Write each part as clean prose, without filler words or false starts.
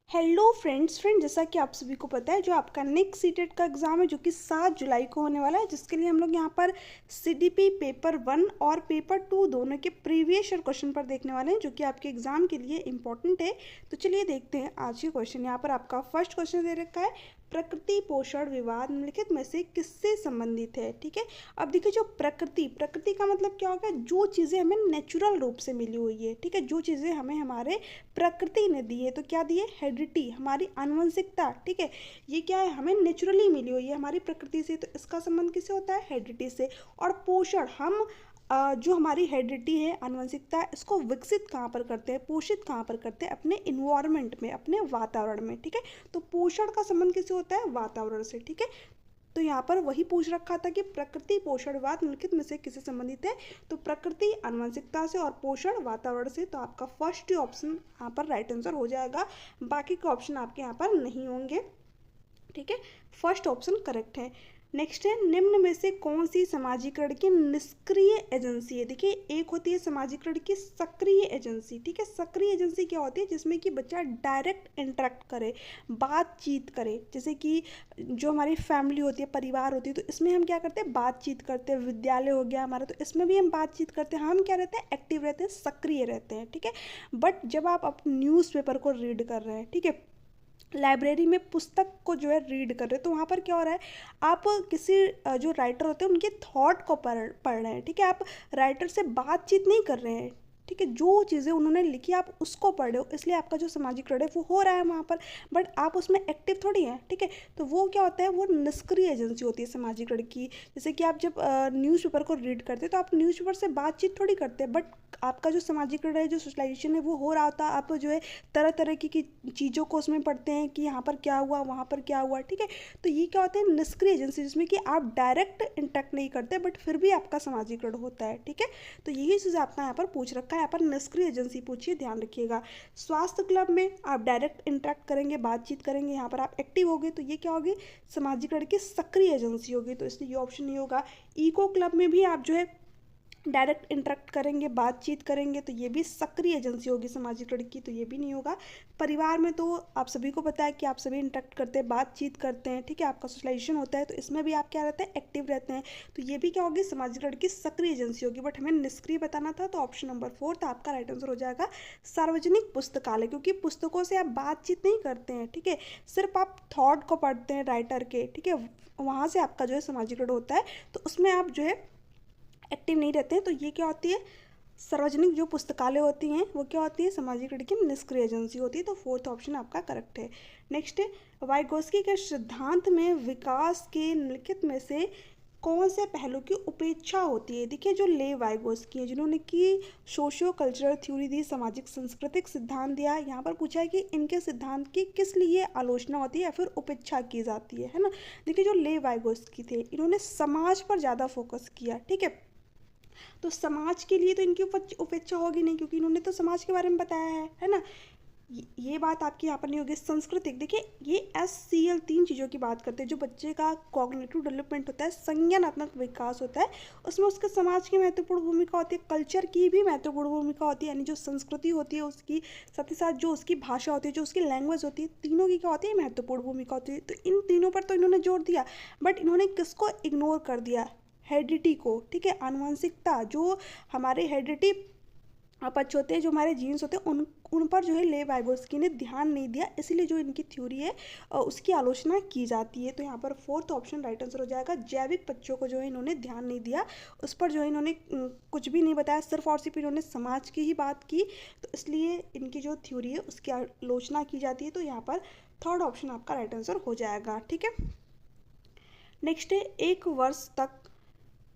Hello friends जैसा कि आप सभी को पता है जो आपका नेक्स्ट सीटेट का एग्ज़ाम है जो कि 7 जुलाई को होने वाला है, जिसके लिए हम लोग यहाँ पर सीडीपी पेपर 1 और पेपर 2 दोनों के प्रीवियस ईयर क्वेश्चन पर देखने वाले हैं जो कि आपके एग्ज़ाम के लिए इंपॉर्टेंट है। तो चलिए देखते हैं आज के क्वेश्चन। यहाँ पर आपका फर्स्ट क्वेश्चन दे रखा है, प्रकृति पोषण विवाद निम्नलिखित में से किससे संबंधित है। ठीक है, अब देखिए जो प्रकृति का मतलब क्या होगा, जो चीज़ें हमें नेचुरल रूप से मिली हुई है। ठीक है, जो चीज़ें हमें हमारे प्रकृति ने दी है, तो क्या दी है, हेरिडिटी, हमारी आनुवंशिकता। ठीक है, ये क्या है, हमें नेचुरली मिली हुई है हमारी प्रकृति से, तो इसका संबंध किससे होता है, हेरिडिटी से। और पोषण, हम जो हमारी हेरिडिटी है, आनुवंशिकता है, इसको विकसित कहाँ पर करते हैं, पोषित कहाँ पर करते हैं, अपने इन्वायरमेंट में, अपने वातावरण में। ठीक है, तो पोषण का संबंध किससे होता है, वातावरण से। ठीक है, तो यहाँ पर वही पूछ रखा था कि प्रकृति पोषणवाद निम्नलिखित में से किससे संबंधित है, तो प्रकृति आनुवंशिकता से और पोषण वातावरण से। तो आपका फर्स्ट ऑप्शन यहाँ पर राइट आंसर हो जाएगा, बाकी के ऑप्शन आपके यहाँ पर नहीं होंगे। ठीक है, फर्स्ट ऑप्शन करेक्ट है। नेक्स्ट है, निम्न में से कौन सी समाजीकरण की निष्क्रिय एजेंसी है। देखिए, एक होती है समाजीकरण की सक्रिय एजेंसी। ठीक है, सक्रिय एजेंसी क्या होती है, जिसमें कि बच्चा डायरेक्ट इंटरेक्ट करे, बातचीत करे। जैसे कि जो हमारी फैमिली होती है, परिवार होती है, तो इसमें हम क्या करते हैं, बातचीत करते हैं। विद्यालय हो गया हमारा, तो इसमें भी हम बातचीत करते हैं। हम क्या रहते हैं, एक्टिव रहते हैं, सक्रिय रहते हैं। ठीक है, बट जब आप अपने न्यूज़पेपर को रीड कर रहे हैं, ठीक है, लाइब्रेरी में पुस्तक को जो है रीड कर रहे हैं, तो वहाँ पर क्या हो रहा है, आप किसी जो राइटर होते हैं उनके थॉट को पढ़ रहे हैं। ठीक है, आप राइटर से बातचीत नहीं कर रहे हैं। ठीक है, जो चीज़ें उन्होंने लिखी आप उसको पढ़ रहे हो, इसलिए आपका जो समाजीकरण है वो हो रहा है वहाँ पर, बट आप उसमें एक्टिव थोड़ी हैं। ठीक है, तो वो क्या होता है, वो निष्क्रिय एजेंसी होती है समाजीकरण की। जैसे कि आप जब न्यूज़पेपर को रीड करते हैं, तो आप न्यूज़पेपर से बातचीत थोड़ी करते हैं, बट आपका जो समाजीकरण है, जो सोशलाइजेशन है, वो हो रहा होता है। आप जो है तरह तरह की चीज़ों को उसमें पढ़ते हैं कि यहाँ पर क्या हुआ, वहाँ पर क्या हुआ। ठीक है, तो ये क्या होता है, निष्क्रिय एजेंसी, जिसमें कि आप डायरेक्ट इंटरेक्ट नहीं करते, बट फिर भी आपका समाजीकरण होता है। ठीक है, तो यही चीज़ आपका यहाँ पर पूछ रखा है, यहाँ पर निष्क्रिय एजेंसी पूछिए, ध्यान रखिएगा। स्वास्थ्य क्लब में आप डायरेक्ट इंटरेक्ट करेंगे, बातचीत करेंगे, यहाँ पर आप एक्टिव होगे, तो ये क्या होगी, समाजीकरण की सक्रिय एजेंसी होगी, तो इसलिए ये ऑप्शन नहीं होगा। इको क्लब में भी आप जो है डायरेक्ट इंटरेक्ट करेंगे, बातचीत करेंगे, तो ये भी सक्रिय एजेंसी होगी समाजीकरण की, तो ये भी नहीं होगा। परिवार में तो आप सभी को पता है कि आप सभी इंटरेक्ट करते हैं, बातचीत करते हैं। ठीक है, आपका सोशलाइजेशन होता है, तो इसमें भी आप क्या रहते हैं, एक्टिव रहते हैं, तो ये भी क्या होगी, समाजीकरण की सक्रिय एजेंसी होगी। बट हमें निष्क्रिय बताना था, तो ऑप्शन नंबर 4 आपका राइट आंसर हो जाएगा, सार्वजनिक पुस्तकालय, क्योंकि पुस्तकों से आप बातचीत नहीं करते हैं। ठीक है, सिर्फ आप थॉट को पढ़ते हैं राइटर के। ठीक है, वहाँ से आपका जो है समाजीकरण होता है, तो उसमें आप जो है एक्टिव नहीं रहते हैं। तो ये क्या होती है, सार्वजनिक जो पुस्तकालय होती हैं वो क्या होती है, समाजीकरण की निष्क्रिय एजेंसी होती है, तो फोर्थ ऑप्शन आपका करेक्ट है। नेक्स्ट है, वाइगोस्की के सिद्धांत में विकास के निम्नलिखित में से कौन से पहलू की उपेक्षा होती है। देखिए, जो ले वाइगोस्की है, जिन्होंने कि सोशियो कल्चरल थ्योरी दी, सामाजिक सांस्कृतिक सिद्धांत दिया, यहाँ पर पूछा है कि इनके सिद्धांत की किस लिए आलोचना होती है या फिर उपेक्षा की जाती है ना। देखिए, जो ले वाइगोस्की थे, इन्होंने समाज पर ज़्यादा फोकस किया। ठीक है, तो समाज के लिए तो इनकी उपेक्षा होगी नहीं, क्योंकि इन्होंने तो समाज के बारे में बताया है ना। ये बात आपकी यहाँ पर नहीं होगी। सांस्कृतिक, देखिए ये SCL 3 चीज़ों की बात करते हैं। जो बच्चे का कॉग्निटिव डेवलपमेंट होता है, संज्ञानात्मक विकास होता है, उसमें उसके समाज की महत्वपूर्ण भूमिका होती है, कल्चर की भी महत्वपूर्ण भूमिका होती है, यानी जो संस्कृति होती है उसकी, साथ ही साथ जो उसकी भाषा होती है, जो उसकी लैंग्वेज होती है, तीनों की क्या होती है, महत्वपूर्ण भूमिका होती है। तो इन तीनों पर तो इन्होंने जोर दिया, बट इन्होंने किसको इग्नोर कर दिया, हेरिडिटी को। ठीक है, आनुवंशिकता, जो हमारे हेरिडिटी पक्ष होते हैं, जो हमारे जीन्स होते हैं, उन पर जो है ले वाइगोस्की ने ध्यान नहीं दिया, इसलिए जो इनकी थ्योरी है उसकी आलोचना की जाती है। तो यहाँ पर फोर्थ ऑप्शन राइट आंसर हो जाएगा। जैविक पक्षों को जो है इन्होंने ध्यान नहीं दिया, उस पर जो है इन्होंने कुछ भी नहीं बताया, सिर्फ और सिर्फ इन्होंने समाज की ही बात की, तो इसलिए इनकी जो थ्योरी है उसकी आलोचना की जाती है। तो यहाँ पर थर्ड ऑप्शन आपका राइट आंसर हो जाएगा। ठीक है, नेक्स्ट है, 1 वर्ष तक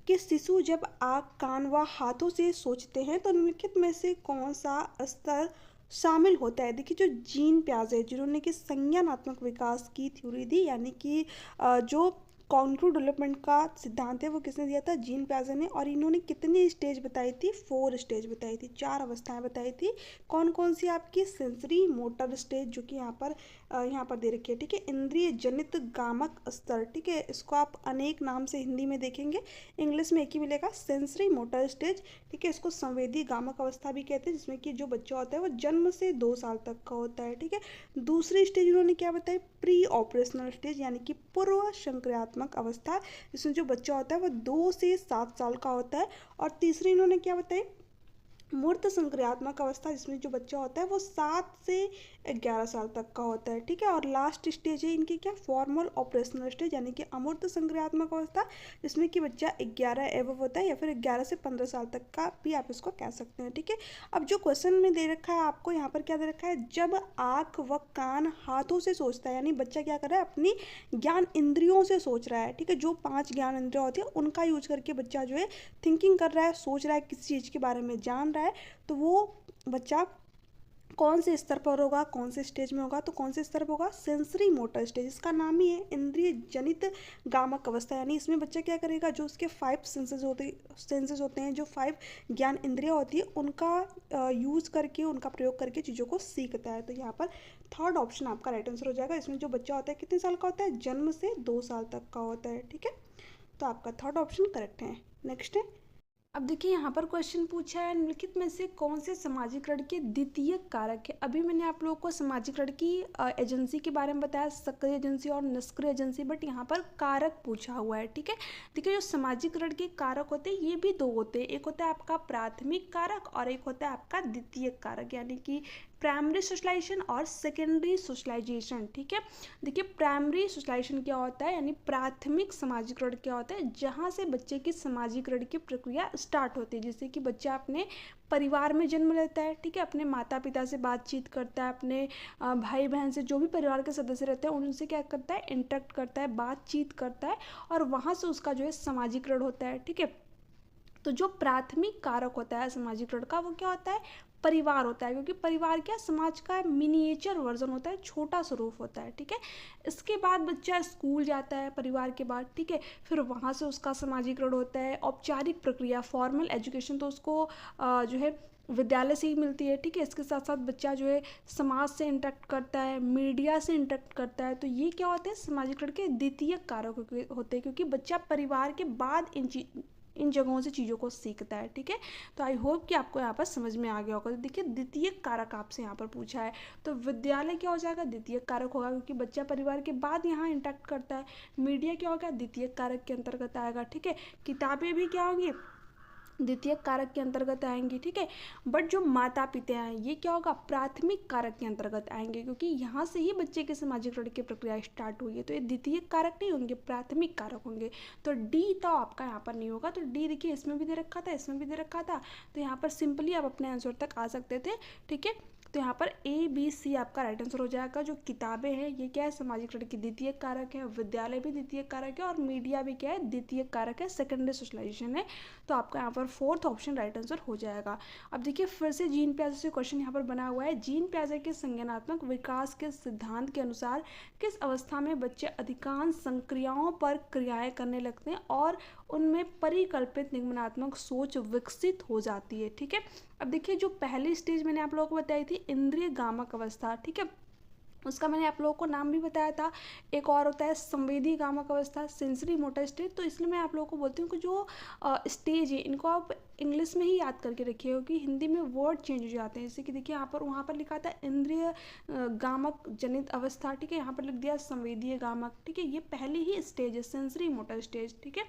कि शिशु जब आँख, कान व हाथों से सोचते हैं, तो निम्नलिखित में से कौन सा स्तर शामिल होता है। देखिए, जो जीन प्याजे है, जिन्होंने कि संज्ञानात्मक विकास की थ्योरी दी, यानी कि जो कॉग्निटिव डेवलपमेंट का सिद्धांत है वो किसने दिया था, जीन पियाजे ने। और इन्होंने कितनी स्टेज बताई थी, 4 स्टेज बताई थी, 4 अवस्थाएं बताई थी। कौन कौन सी आपकी, सेंसरी मोटर स्टेज जो कि यहाँ पर दे रखी है, ठीक है, इंद्रिय जनित गामक स्तर, ठीक है, इसको आप अनेक नाम से हिंदी में देखेंगे, इंग्लिश में एक ही मिलेगा, सेंसरी मोटर स्टेज, ठीक है। इसको संवेदी गामक अवस्था भी कहते हैं, जिसमें कि जो बच्चा होता है वो जन्म से 2 साल तक का होता है, ठीक है। दूसरी स्टेज उन्होंने क्या बताई, प्री ऑपरेशनल स्टेज यानी कि पूर्व संक्रियात्मक अवस्था, जिसमें जो बच्चा होता है वो 2 से 7 साल का होता है। और तीसरी इन्होंने क्या बताई, मूर्त संक्रियात्मक अवस्था, जिसमें जो बच्चा होता है वो 7 से 11 साल तक का होता है, ठीक है। और लास्ट स्टेज है इनकी क्या, फॉर्मल ऑपरेशनल स्टेज यानी कि अमूर्त संक्रियात्मक अवस्था, जिसमें कि बच्चा 11 एवं होता है या फिर 11 से 15 साल तक का भी आप इसको कह सकते हैं, ठीक है। अब जो क्वेश्चन में दे रखा है आपको यहाँ पर क्या दे रखा है, जब आँख व कान हाथों से सोचता है, यानी बच्चा क्या कर रहा है, अपनी ज्ञान इंद्रियों से सोच रहा है, ठीक है। जो 5 ज्ञान इंद्रियाँ होती है उनका यूज करके बच्चा जो है थिंकिंग कर रहा है, सोच रहा है, किसी चीज़ के बारे में जान रहा है, तो वो बच्चा कौन से स्तर पर होगा, कौन से स्टेज में होगा, तो कौन से स्तर पर होगा, सेंसरी मोटर स्टेज। इसका नाम ही है इंद्रिय जनित गामक अवस्था, यानी इसमें बच्चा क्या करेगा, जो उसके 5 सेंसेस होते हैं, जो 5 ज्ञान इंद्रियाँ होती है उनका यूज़ करके, उनका प्रयोग करके चीज़ों को सीखता है। तो यहाँ पर थर्ड ऑप्शन आपका राइट आंसर हो जाएगा। इसमें जो बच्चा होता है कितने साल का होता है, जन्म से 2 साल तक का होता है, ठीक है। तो आपका थर्ड ऑप्शन करेक्ट है। नेक्स्ट है, अब देखिए यहाँ पर क्वेश्चन पूछा है, निम्नलिखित में से कौन से सामाजिकरण के द्वितीय कारक है। अभी मैंने आप लोगों को सामाजिकरण की एजेंसी के बारे में बताया, सक्रिय एजेंसी और निष्क्रिय एजेंसी, बट यहाँ पर कारक पूछा हुआ है, ठीक है। देखिए जो सामाजिकरण के कारक होते हैं ये भी 2 होते हैं, एक होता है आपका प्राथमिक कारक और एक होता है आपका द्वितीय कारक, यानी कि प्राइमरी सोशलाइजेशन और सेकेंडरी सोशलाइजेशन, ठीक है। देखिए प्राइमरी सोशलाइजेशन क्या होता है, यानी प्राथमिक सामाजिकरण क्या होता है, जहाँ से बच्चे की सामाजिकरण की प्रक्रिया स्टार्ट होती है। जैसे कि बच्चा अपने परिवार में जन्म लेता है, ठीक है, अपने माता पिता से बातचीत करता है, अपने भाई बहन से, जो भी परिवार के सदस्य रहते हैं उनसे क्या करता है, इंटरेक्ट करता है, बातचीत करता है, और वहाँ से उसका जो है सामाजिकरण होता है, ठीक है। तो जो प्राथमिक कारक होता है सामाजिकरण का वो क्या होता है, परिवार होता है, क्योंकि परिवार क्या समाज का मिनिएचर वर्जन होता है, छोटा स्वरूप होता है, ठीक है। इसके बाद बच्चा स्कूल जाता है परिवार के बाद, ठीक है, फिर वहाँ से उसका सामाजिकरण होता है, औपचारिक प्रक्रिया, फॉर्मल एजुकेशन तो उसको जो है विद्यालय से ही मिलती है, ठीक है। इसके साथ साथ बच्चा जो है समाज से इंटरेक्ट करता है, मीडिया से इंटरेक्ट करता है, तो ये क्या होते हैं, सामाजिकरण के द्वितीय कारक होते हैं, क्योंकि बच्चा परिवार के बाद इन जगहों से चीज़ों को सीखता है, ठीक है। तो आई होप कि आपको यहाँ पर समझ में आ गया होगा। तो देखिए द्वितीय कारक आपसे यहाँ पर पूछा है, तो विद्यालय क्या हो जाएगा, द्वितीय कारक होगा, क्योंकि बच्चा परिवार के बाद यहाँ इंटरेक्ट करता है। मीडिया क्या होगा, द्वितीय कारक के अंतर्गत आएगा, ठीक है। किताबें भी क्या होंगी, द्वितीय कारक के अंतर्गत आएंगी, ठीक है। बट जो माता पिता हैं ये क्या होगा, प्राथमिक कारक के अंतर्गत आएंगे, क्योंकि यहाँ से ही बच्चे के सामाजिकरण की प्रक्रिया स्टार्ट हुई है, तो ये द्वितीय कारक नहीं होंगे, प्राथमिक कारक होंगे। तो डी तो आपका यहाँ पर नहीं होगा, तो डी देखिए इसमें भी दे रखा था, इसमें भी दे रखा था, तो यहाँ पर सिंपली आप अपने आंसर तक आ सकते थे, ठीक है। तो यहाँ पर ए बी सी आपका राइट आंसर हो जाएगा। जो किताबें हैं ये क्या है, सामाजिकरण की द्वितीय कारक है, विद्यालय भी द्वितीय कारक है, और मीडिया भी क्या है, द्वितीय कारक है, सेकेंडरी सोशलाइजेशन है। तो आपका यहाँ पर फोर्थ ऑप्शन राइट आंसर हो जाएगा। अब देखिए फिर से जीन पियाजे से क्वेश्चन यहाँ पर बना हुआ है, जीन पियाजे के संज्ञानात्मक विकास के सिद्धांत के अनुसार किस अवस्था में बच्चे अधिकांश संक्रियाओं पर क्रियाएं करने लगते हैं और उनमें परिकल्पित निगमनात्मक सोच विकसित हो जाती है, ठीक है। अब देखिए जो पहली स्टेज मैंने आप लोगों को बताई थी इंद्रिय गामक अवस्था, ठीक है, उसका मैंने आप लोगों को नाम भी बताया था। एक और होता है संवेदी गामक अवस्था, सेंसरी मोटर स्टेज। तो इसलिए मैं आप लोगों को बोलती हूँ कि जो स्टेज है इनको आप इंग्लिश में ही याद करके रखिए, क्योंकि हिंदी में वर्ड चेंज हो जाते हैं। जैसे कि देखिए यहाँ पर, वहाँ पर लिखा था इंद्रिय गामक जनित अवस्था, ठीक है, यहाँ पर लिख दिया संवेदीय गामक, ठीक है। ये पहली ही स्टेज है, सेंसरी मोटर स्टेज, ठीक है।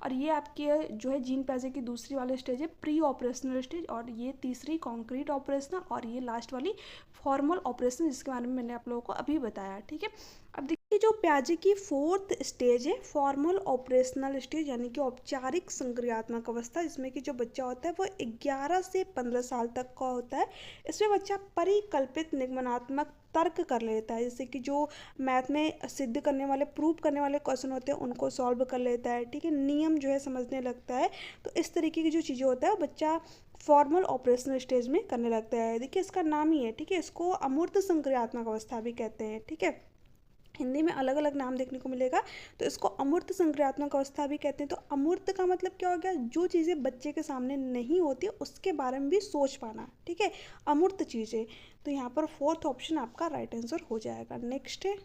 और ये आपकी जो है जीन पियाजे की दूसरी वाली स्टेज है प्री ऑपरेशनल स्टेज, और ये तीसरी कॉन्क्रीट ऑपरेशनल, और ये लास्ट वाली फॉर्मल ऑपरेशन, जिसके बारे में मैंने आप लोगों को अभी बताया, ठीक है। अब देखिए जो पियाजे की फोर्थ स्टेज है फॉर्मल ऑपरेशनल स्टेज, यानी कि औपचारिक संक्रियात्मक अवस्था, जिसमें कि जो बच्चा होता है वो 11 से 15 साल तक का होता है। इसमें बच्चा परिकल्पित निगमनात्मक तर्क कर लेता है, जैसे कि जो मैथ में सिद्ध करने वाले, प्रूव करने वाले क्वेश्चन होते हैं उनको सॉल्व कर लेता है, ठीक है, नियम जो है समझने लगता है। तो इस तरीके की जो चीज़ें होता है बच्चा फॉर्मल ऑपरेशनल स्टेज में करने लगता है। देखिए इसका नाम ही है, ठीक है, इसको अमूर्त संक्रियात्मक अवस्था भी कहते हैं, ठीक है। हिंदी में अलग अलग नाम देखने को मिलेगा। तो इसको अमूर्त संक्रियात्मक अवस्था भी कहते हैं। तो अमूर्त का मतलब क्या हो गया, जो चीज़ें बच्चे के सामने नहीं होती उसके बारे में भी सोच पाना, ठीक है, अमूर्त चीज़ें। तो यहाँ पर फोर्थ ऑप्शन आपका राइट आंसर हो जाएगा। नेक्स्ट है,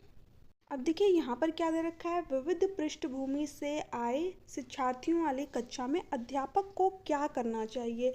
अब देखिए यहाँ पर क्या दे रखा है, विविध पृष्ठभूमि से आए शिक्षार्थियों वाली कक्षा में अध्यापक को क्या करना चाहिए।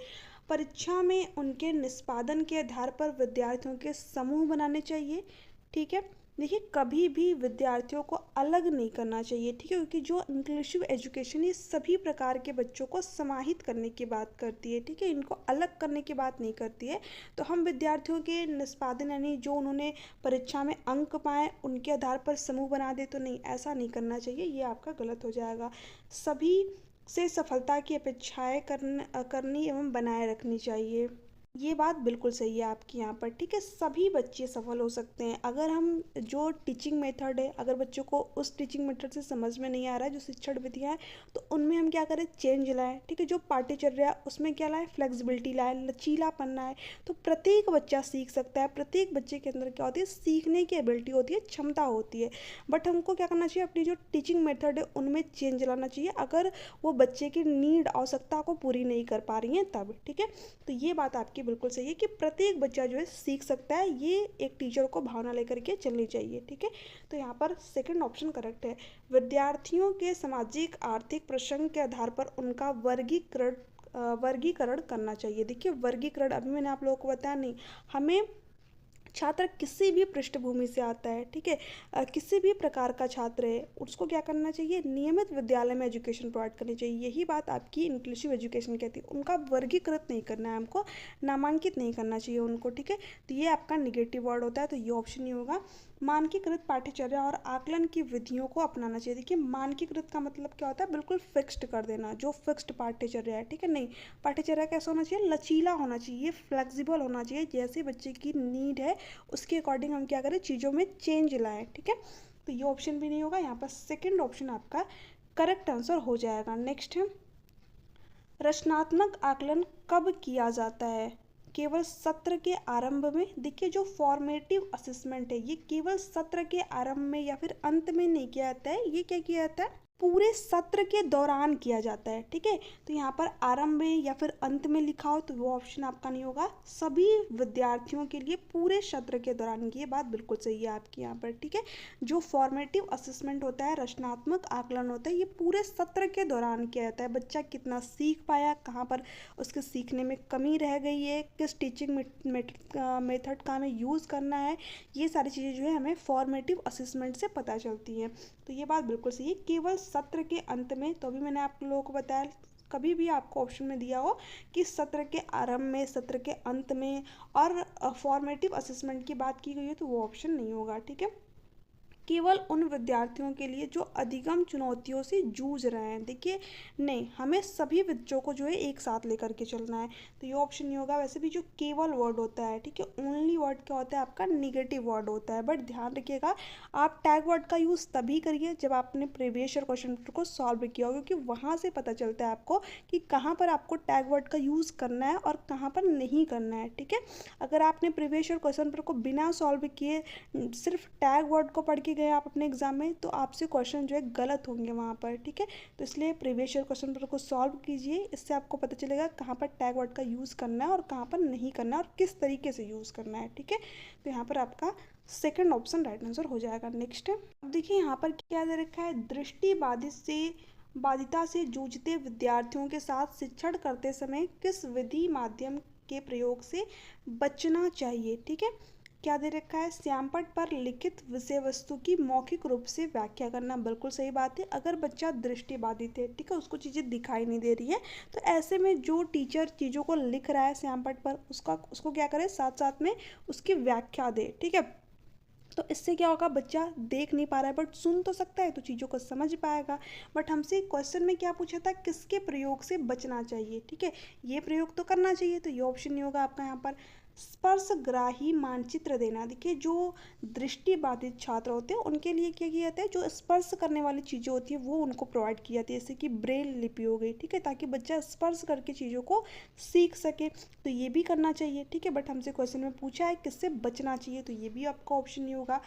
परीक्षा में उनके निष्पादन के आधार पर विद्यार्थियों के समूह बनाने चाहिए, ठीक है। देखिए कभी भी विद्यार्थियों को अलग नहीं करना चाहिए, ठीक है, क्योंकि जो इंक्लूसिव एजुकेशन ये सभी प्रकार के बच्चों को समाहित करने की बात करती है, ठीक है, इनको अलग करने की बात नहीं करती है। तो हम विद्यार्थियों के निष्पादन यानी जो उन्होंने परीक्षा में अंक पाए उनके आधार पर समूह बना दे, तो नहीं, ऐसा नहीं करना चाहिए, ये आपका गलत हो जाएगा। सभी से सफलता की अपेक्षाएं करनी एवं बनाए रखनी चाहिए, ये बात बिल्कुल सही है आपकी यहाँ पर, ठीक है। सभी बच्चे सफल हो सकते हैं अगर हम जो टीचिंग मेथड है, अगर बच्चों को उस टीचिंग मेथड से समझ में नहीं आ रहा है, जो शिक्षण विधियाँ हैं, तो उनमें हम क्या करें, चेंज लाएं, ठीक है। जो पाठ्यचर्या उसमें क्या लाएं, फ्लेक्सिबिलिटी लाएं, लचीलापन लाएं। तो प्रत्येक बच्चा सीख सकता है, प्रत्येक बच्चे के अंदर क्या होती है, सीखने की एबिलिटी होती है, क्षमता होती है। बट हमको क्या करना चाहिए, अपनी जो टीचिंग मेथड है उनमें चेंज लाना चाहिए, अगर वो बच्चे की नीड आवश्यकता को पूरी नहीं कर पा रही हैं तब, ठीक है। तो ये बात आपकी बिल्कुल सही है कि प्रत्येक बच्चा जो है सीख सकता है, ये एक टीचर को भावना लेकर के चलनी चाहिए, ठीक है। तो यहाँ पर सेकंड ऑप्शन करेक्ट है। विद्यार्थियों के सामाजिक आर्थिक प्रसंग के आधार पर उनका वर्गीकरण करना चाहिए। देखिए वर्गीकरण अभी मैंने आप लोगों को बताया नहीं, हमें छात्र किसी भी पृष्ठभूमि से आता है, ठीक है, किसी भी प्रकार का छात्र है, उसको क्या करना चाहिए, नियमित विद्यालय में एजुकेशन प्रोवाइड करनी चाहिए। यही बात आपकी इंक्लूसिव एजुकेशन कहती है, उनका वर्गीकृत नहीं करना है हमको, नामांकित नहीं करना चाहिए उनको, ठीक है। तो ये आपका निगेटिव वर्ड होता है, तो ये ऑप्शन नहीं होगा। मानकीकृत पाठ्यचर्या और आकलन की विधियों को अपनाना चाहिए। देखिए मानकीकृत का मतलब क्या होता है, बिल्कुल फिक्स्ड कर देना, जो फिक्स्ड पाठ्यचर्या है, ठीक है। नहीं, पाठ्यचर्या कैसा होना चाहिए, लचीला होना चाहिए, फ्लेक्सिबल होना चाहिए, जैसे बच्चे की नीड है उसके अकॉर्डिंग हम क्या करें, चीज़ों में चेंज लाएं, ठीक है। तो ये ऑप्शन भी नहीं होगा, यहाँ पर सेकंड ऑप्शन आपका करेक्ट आंसर हो जाएगा। नेक्स्ट है, रचनात्मक आकलन कब किया जाता है, केवल सत्र के आरंभ में। देखिए जो फॉर्मेटिव असेसमेंट है ये केवल सत्र के आरंभ में या फिर अंत में नहीं किया जाता है, ये क्या किया जाता है, पूरे सत्र के दौरान किया जाता है, ठीक है। तो यहाँ पर आरंभ में या फिर अंत में लिखा हो तो वो ऑप्शन आपका नहीं होगा, सभी विद्यार्थियों के लिए पूरे सत्र के दौरान, ये बात बिल्कुल सही है आपकी यहाँ पर, ठीक है। जो फॉर्मेटिव असेसमेंट होता है, रचनात्मक आकलन होता है, ये पूरे सत्र के दौरान किया जाता है, बच्चा कितना सीख पाया, कहाँ पर उसके सीखने में कमी रह गई है, किस टीचिंग मेथड का हमें यूज़ करना है, ये सारी चीज़ें जो है हमें फॉर्मेटिव असेसमेंट से पता चलती हैं। तो ये बात बिल्कुल सही है, केवल सत्र के अंत में। तो अभी मैंने आप लोगों को बताया, कभी भी आपको ऑप्शन में दिया हो कि सत्र के आरंभ में, सत्र के अंत में और फॉर्मेटिव असेसमेंट की बात की गई है, तो वो ऑप्शन नहीं होगा, ठीक है। केवल उन विद्यार्थियों के लिए जो अधिगम चुनौतियों से जूझ रहे हैं। देखिए नहीं, हमें सभी बच्चों को जो है एक साथ लेकर के चलना है, तो ये ऑप्शन नहीं होगा। वैसे भी जो केवल वर्ड होता है, ठीक है, ओनली वर्ड क्या होता है आपका, निगेटिव वर्ड होता है। बट ध्यान रखिएगा, आप टैग वर्ड का यूज़ तभी करिए जब आपने प्रीवियस ईयर क्वेश्चन पेपर को सॉल्व किया हो, क्योंकि वहाँ से पता चलता है आपको कि कहाँ पर आपको टैग वर्ड का यूज़ करना है और कहाँ पर नहीं करना है, ठीक है। अगर आपने प्रीवियस ईयर क्वेश्चन पेपर को बिना सॉल्व किए सिर्फ टैग वर्ड को पढ़ के गए आप अपने एग्जाम में, तो आपसे क्वेश्चन जो है गलत होंगे वहाँ पर, ठीक है। तो इसलिए प्रीवियस ईयर क्वेश्चन पेपर को सॉल्व कीजिए, इससे आपको पता चलेगा कहाँ पर टैग वर्ड का यूज़ करना है और कहाँ पर नहीं करना है और किस तरीके से यूज़ करना है, ठीक है। तो यहाँ पर आपका सेकंड ऑप्शन राइट आंसर हो जाएगा। नेक्स्ट है, अब देखिए यहाँ पर क्या दे रखा है, बाधिता से जूझते विद्यार्थियों के साथ शिक्षण करते समय किस विधि माध्यम के प्रयोग से बचना चाहिए, ठीक है। क्या दे रखा है, श्यामपट्ट पर लिखित विषय वस्तु की मौखिक रूप से व्याख्या करना। बिल्कुल सही बात है, अगर बच्चा दृष्टिबाधित है, ठीक है, उसको चीज़ें दिखाई नहीं दे रही है, तो ऐसे में जो टीचर चीज़ों को लिख रहा है श्यामपट्ट पर, उसको क्या करे, साथ साथ में उसकी व्याख्या दे, ठीक है। तो इससे क्या होगा, बच्चा देख नहीं पा रहा है बट सुन तो सकता है, तो चीज़ों को समझ पाएगा। बट हमसे क्वेश्चन में क्या पूछा था, किसके प्रयोग से बचना चाहिए, ठीक है, ये प्रयोग तो करना चाहिए, तो ये ऑप्शन नहीं होगा आपका यहाँ पर। स्पर्शग्राही मानचित्र देना। देखिए जो दृष्टिबाधित छात्र होते हैं उनके लिए क्या किया जाता है, जो स्पर्श करने वाली चीज़ें होती है वो उनको प्रोवाइड की जाती है, जैसे कि ब्रेल लिपि हो गई, ठीक है, ताकि बच्चा स्पर्श करके चीज़ों को सीख सके, तो ये भी करना चाहिए, ठीक है। बट हमसे क्वेश्चन में पूछा है किससे बचना चाहिए, तो ये भी आपका ऑप्शन नहीं होगा।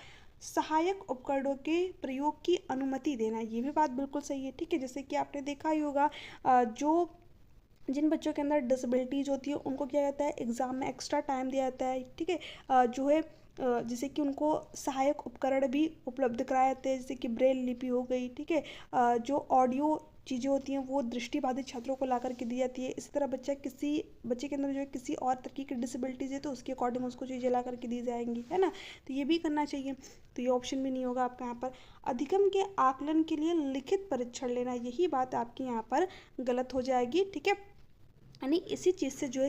सहायक उपकरणों के प्रयोग की अनुमति देना, ये भी बात बिल्कुल सही है। ठीक है, जैसे कि आपने देखा ही होगा जो जिन बच्चों के अंदर डिसेबिलिटीज़ होती है उनको क्या जाता है, एग्ज़ाम में एक्स्ट्रा टाइम दिया जाता है। ठीक है, जो है जैसे कि उनको सहायक उपकरण भी उपलब्ध कराए जाते हैं, जैसे कि ब्रेल लिपि हो गई। ठीक है, जो ऑडियो चीज़ें होती हैं वो दृष्टिबाधित छात्रों को ला करके दी जाती है। इसी तरह बच्चे के अंदर जो है किसी और तरह की डिसेबिलिटीज़ है तो उसके अकॉर्डिंग उसको चीज़ें ला करके दी जाएंगी, है ना। तो ये भी करना चाहिए, तो ये ऑप्शन भी नहीं होगा आपका यहाँ पर। अधिगम के आकलन के लिए लिखित परीक्षण लेना, यही बात आपकी यहाँ पर गलत हो जाएगी। ठीक है, यानी इसी चीज़ से जो है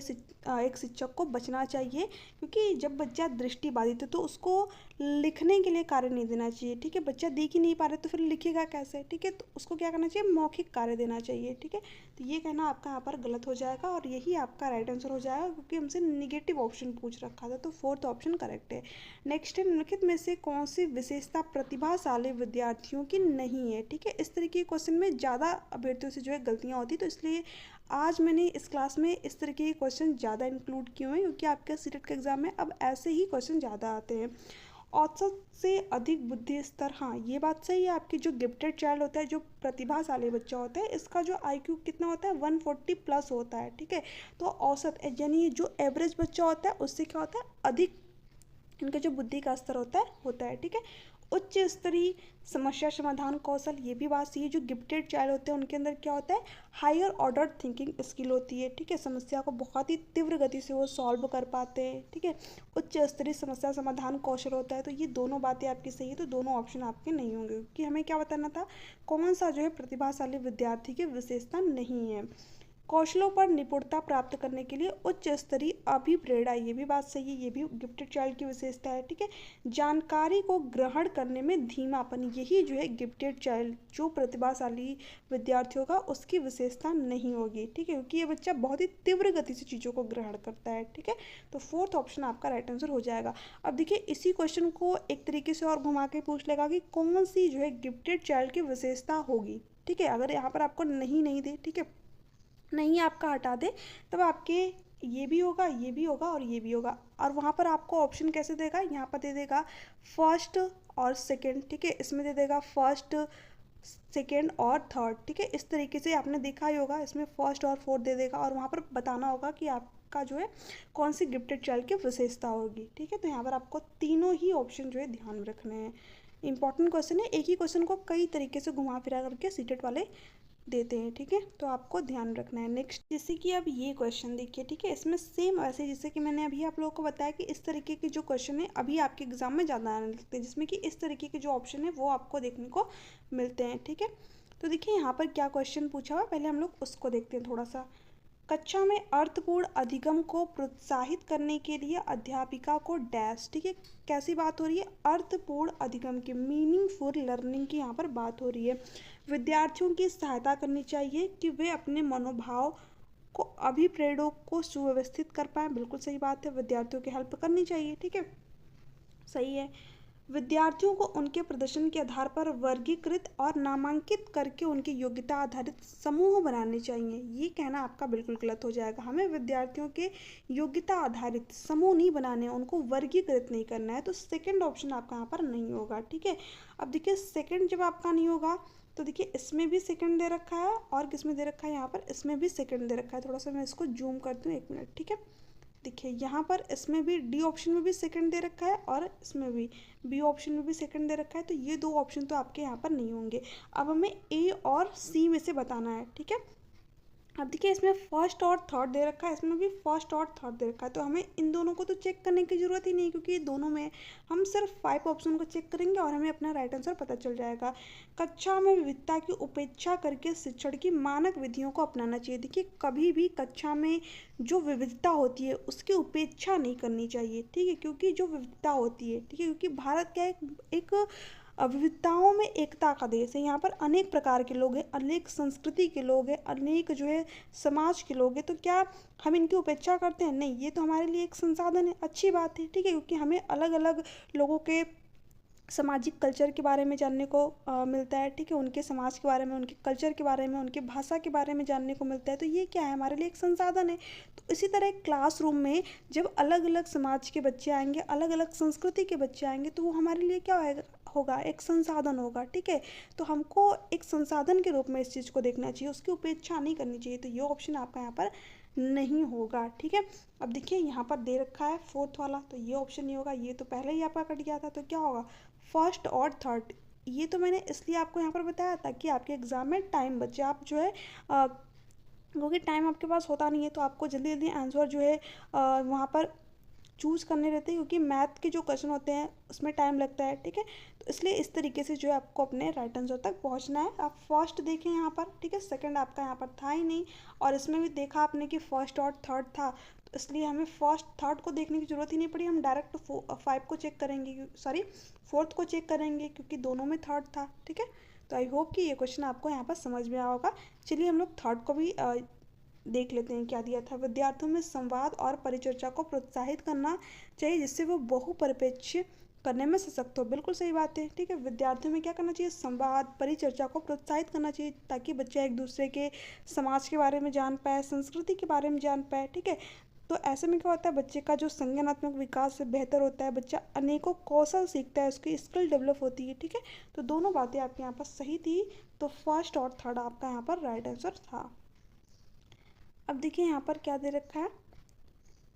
एक शिक्षक को बचना चाहिए, क्योंकि जब बच्चा दृष्टिबाधित है तो उसको लिखने के लिए कार्य नहीं देना चाहिए। ठीक है, बच्चा देख ही नहीं पा रहा तो फिर लिखेगा कैसे। ठीक है, तो उसको क्या करना चाहिए, मौखिक कार्य देना चाहिए। ठीक है, तो ये कहना आपका यहाँ पर गलत हो जाएगा और यही आपका राइट आंसर हो जाएगा, क्योंकि हमसे निगेटिव ऑप्शन पूछ रखा था, तो फोर्थ ऑप्शन करेक्ट है। नेक्स्ट है, निम्नलिखित में से कौन सी विशेषता प्रतिभाशाली विद्यार्थियों की नहीं है। ठीक है, इस तरह के क्वेश्चन में ज़्यादा अभ्यर्थियों से जो है गलतियाँ होती, तो इसलिए आज मैंने इस क्लास में इस तरीके के क्वेश्चन ज़्यादा इंक्लूड किए हुए हैं, क्योंकि आपके सीटेट के एग्ज़ाम में अब ऐसे ही क्वेश्चन ज़्यादा आते हैं। औसत से अधिक बुद्धि स्तर, हाँ ये बात सही है आपकी। जो गिफ्टेड चाइल्ड होता है, जो प्रतिभाशाली बच्चा होता है, इसका जो IQ कितना होता है, 140 प्लस होता है। ठीक है, तो औसत यानी जो एवरेज बच्चा होता है उससे क्या होता है, अधिक इनका जो बुद्धि का स्तर होता है। ठीक है, उच्च स्तरीय समस्या समाधान कौशल, ये भी बात सही है। जो गिफ्टेड चाइल्ड होते हैं उनके अंदर क्या होता है, हायर ऑर्डर थिंकिंग स्किल होती है। ठीक है, समस्या को बहुत ही तीव्र गति से वो सॉल्व कर पाते हैं। ठीक है, उच्च स्तरीय समस्या समाधान कौशल होता है। तो ये दोनों बातें आपकी सही है, तो दोनों ऑप्शन आपके नहीं होंगे, क्योंकि हमें क्या बताना था, कौन सा जो है प्रतिभाशाली विद्यार्थी की विशेषता नहीं है। कौशलों पर निपुणता प्राप्त करने के लिए उच्च स्तरीय अभिप्रेरणा, ये भी बात सही है, ये भी गिफ्टेड चाइल्ड की विशेषता है। ठीक है, जानकारी को ग्रहण करने में धीमापन, यही जो है गिफ्टेड चाइल्ड जो प्रतिभाशाली विद्यार्थियों का उसकी विशेषता नहीं होगी। ठीक है, क्योंकि ये बच्चा बहुत ही तीव्र गति से चीज़ों को ग्रहण करता है। ठीक है, तो फोर्थ ऑप्शन आपका राइट आंसर हो जाएगा। अब देखिए, इसी क्वेश्चन को एक तरीके से और घुमा के पूछ लेगा कि कौन सी जो है गिफ्टेड चाइल्ड की विशेषता होगी। ठीक है, अगर यहाँ पर आपको नहीं दे, ठीक है, नहीं आपका हटा दे, तब आपके ये भी होगा, ये भी होगा और ये भी होगा। और वहाँ पर आपको ऑप्शन कैसे देगा, यहाँ पर दे देगा फर्स्ट और सेकंड। ठीक है, इसमें दे देगा फर्स्ट, सेकंड और थर्ड। ठीक है, इस तरीके से आपने देखा ही होगा, इसमें फर्स्ट और फोर्थ दे देगा और वहाँ पर बताना होगा कि आपका जो है कौन सी गिफ्टेड चाइल्ड की विशेषता होगी। ठीक है, तो यहाँ पर आपको तीनों ही ऑप्शन जो है ध्यान में रखने हैं। इंपॉर्टेंट क्वेश्चन है, एक ही क्वेश्चन को कई तरीके से घुमा फिरा करके सीटेट वाले देते हैं। ठीक है, तो आपको ध्यान रखना है। नेक्स्ट, जैसे कि अब ये क्वेश्चन देखिए। ठीक है, इसमें सेम वैसे जैसे कि मैंने अभी आप लोगों को बताया कि इस तरीके के जो क्वेश्चन है अभी आपके एग्जाम में ज़्यादा आने लगते हैं, जिसमें कि इस तरीके के जो ऑप्शन है वो आपको देखने को मिलते हैं। ठीक है, तो देखिए यहाँ पर क्या क्वेश्चन पूछा हुआ, पहले हम लोग उसको देखते हैं थोड़ा सा। कक्षा में अर्थपूर्ण अधिगम को प्रोत्साहित करने के लिए अध्यापिका को डैश। ठीक है, कैसी बात हो रही है, अर्थपूर्ण अधिगम की, मीनिंगफुल लर्निंग की यहाँ पर बात हो रही है। विद्यार्थियों की सहायता करनी चाहिए कि वे अपने मनोभाव को, अभिप्रेरणों को सुव्यवस्थित कर पाए, बिल्कुल सही बात है, विद्यार्थियों की हेल्प करनी चाहिए। ठीक है, सही है। विद्यार्थियों को उनके प्रदर्शन के आधार पर वर्गीकृत और नामांकित करके उनकी योग्यता आधारित समूह बनाने चाहिए, ये कहना आपका बिल्कुल गलत हो जाएगा। हमें विद्यार्थियों के योग्यता आधारित समूह नहीं बनाने, उनको वर्गीकृत नहीं करना है, तो सेकंड ऑप्शन आपका यहाँ पर नहीं होगा। ठीक है, अब देखिए सेकंड जब आपका नहीं होगा तो देखिए इसमें भी सेकंड दे रखा है और किसमें दे रखा है, यहाँ पर इसमें भी सेकंड दे रखा है। थोड़ा सा मैं इसको जूम करती हूँ, 1 मिनट। ठीक है, देखिए यहाँ पर इसमें भी डी ऑप्शन में भी सेकंड दे रखा है और इसमें भी बी ऑप्शन में भी सेकंड दे रखा है, तो ये 2 ऑप्शन तो आपके यहाँ पर नहीं होंगे। अब हमें ए और सी में से बताना है। ठीक है, अब देखिए इसमें फर्स्ट और थर्ड दे रखा है, इसमें भी फर्स्ट और थर्ड दे रखा है, तो हमें इन दोनों को तो चेक करने की ज़रूरत ही नहीं, क्योंकि दोनों में हम सिर्फ 5 ऑप्शन को चेक करेंगे और हमें अपना राइट आंसर पता चल जाएगा। कक्षा में विविधता की उपेक्षा करके शिक्षण की मानक विधियों को अपनाना चाहिए। देखिए कभी भी कक्षा में जो विविधता होती है उसकी उपेक्षा नहीं करनी चाहिए। ठीक है, क्योंकि जो विविधता होती है, ठीक है, क्योंकि भारत का एक विविधताओं में एकता का देश है। यहाँ पर अनेक प्रकार के लोग हैं, अनेक संस्कृति के लोग हैं, अनेक जो है समाज के लोग हैं, तो क्या हम इनकी उपेक्षा करते हैं? नहीं, ये तो हमारे लिए एक संसाधन है, अच्छी बात है। ठीक है, क्योंकि हमें अलग अलग लोगों के सामाजिक कल्चर के बारे में जानने को मिलता है, ठीक है, उनके समाज के बारे में, उनके कल्चर के बारे में, उनकी भाषा के बारे में जानने को मिलता है। तो ये क्या है, हमारे लिए एक संसाधन है। तो इसी तरह एक क्लासरूम में जब अलग अलग समाज के बच्चे आएंगे, अलग अलग संस्कृति के बच्चे आएंगे, तो वो हमारे लिए क्या होगा, एक संसाधन होगा, ठीक है। तो हमको एक संसाधन के रूप में इस चीज़ को देखना चाहिए, उसकी उपेक्षा नहीं करनी चाहिए। तो ये ऑप्शन आपका यहाँ पर नहीं होगा, ठीक है। अब देखिए यहाँ पर दे रखा है फोर्थ वाला, तो ये ऑप्शन नहीं होगा, ये तो पहले ही आपका कट गया था। तो क्या होगा, फर्स्ट और थर्ड। ये तो मैंने इसलिए आपको यहाँ पर बताया था कि आपके एग्जाम में टाइम बचे, आप जो है क्योंकि टाइम आपके पास होता नहीं है, तो आपको जल्दी जल्दी आंसर जो है वहाँ पर चूज़ करने रहते हैं, क्योंकि मैथ के जो क्वेश्चन होते हैं उसमें टाइम लगता है, ठीक है। तो इसलिए इस तरीके से जो है आपको अपने राइट आंसर तक पहुंचना है। आप फर्स्ट देखें यहाँ पर, ठीक है, सेकंड आपका यहाँ पर था ही नहीं, और इसमें भी देखा आपने कि फर्स्ट और थर्ड था, तो इसलिए हमें फर्स्ट थर्ड को देखने की ज़रूरत ही नहीं पड़ी, हम डायरेक्ट 5 को चेक करेंगे, सॉरी 4th को चेक करेंगे, क्योंकि दोनों में थर्ड था, ठीक है। तो आई होप कि ये क्वेश्चन आपको यहाँ पर समझ में आया होगा। चलिए हम लोग थर्ड को भी देख लेते हैं क्या दिया था। विद्यार्थियों में संवाद और परिचर्चा को प्रोत्साहित करना चाहिए, जिससे वो बहुपरिप्रेक्ष्य करने में सशक्त हो। बिल्कुल सही बात है, ठीक है। विद्यार्थियों में क्या करना चाहिए, संवाद परिचर्चा को प्रोत्साहित करना चाहिए, ताकि बच्चे एक दूसरे के समाज के बारे में जान पाए, संस्कृति के बारे में जान पाए, ठीक है। तो ऐसे में क्या होता है, बच्चे का जो संज्ञानात्मक विकास बेहतर होता है, बच्चा अनेकों कौशल सीखता है, उसकी स्किल डेवलप होती है, ठीक है। तो दोनों बातें आपके यहाँ पर सही थी, तो फर्स्ट और थर्ड आपका यहाँ पर राइट आंसर था। अब देखिए यहाँ पर क्या दे रखा है,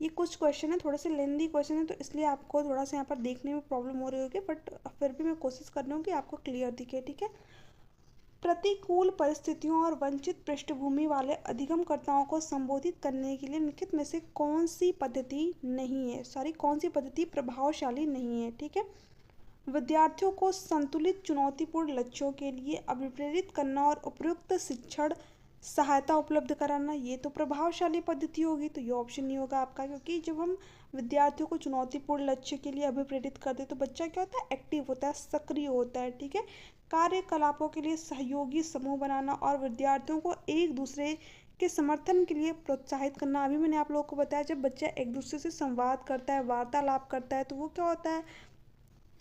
ये कुछ क्वेश्चन है, थोड़े से लेंदी क्वेश्चन है, तो इसलिए आपको थोड़ा सा यहाँ पर देखने में प्रॉब्लम हो रही होगी, बट फिर भी मैं कोशिश कर रही हूँ कि आपको क्लियर दिखे, ठीक है। प्रतिकूल परिस्थितियों और वंचित पृष्ठभूमि वाले अधिगमकर्ताओं को संबोधित करने के लिए निम्नलिखित में से कौन सी पद्धति नहीं है, सॉरी कौन सी पद्धति प्रभावशाली नहीं है, ठीक है। विद्यार्थियों को संतुलित चुनौतीपूर्ण लक्ष्यों के लिए अभिप्रेरित करना और उपयुक्त शिक्षण सहायता उपलब्ध कराना, ये तो प्रभावशाली पद्धति होगी। तो ये ऑप्शन नहीं होगा आपका, क्योंकि जब हम विद्यार्थियों को चुनौतीपूर्ण लक्ष्य के लिए अभिप्रेरित करते तो बच्चा क्या होता है, एक्टिव होता है, सक्रिय होता है, ठीक है। कार्यकलापों के लिए सहयोगी समूह बनाना और विद्यार्थियों को एक दूसरे के समर्थन के लिए प्रोत्साहित करना। अभी मैंने आप लोगों को बताया, जब बच्चा एक दूसरे से संवाद करता है, वार्तालाप करता है, तो वो क्या होता है,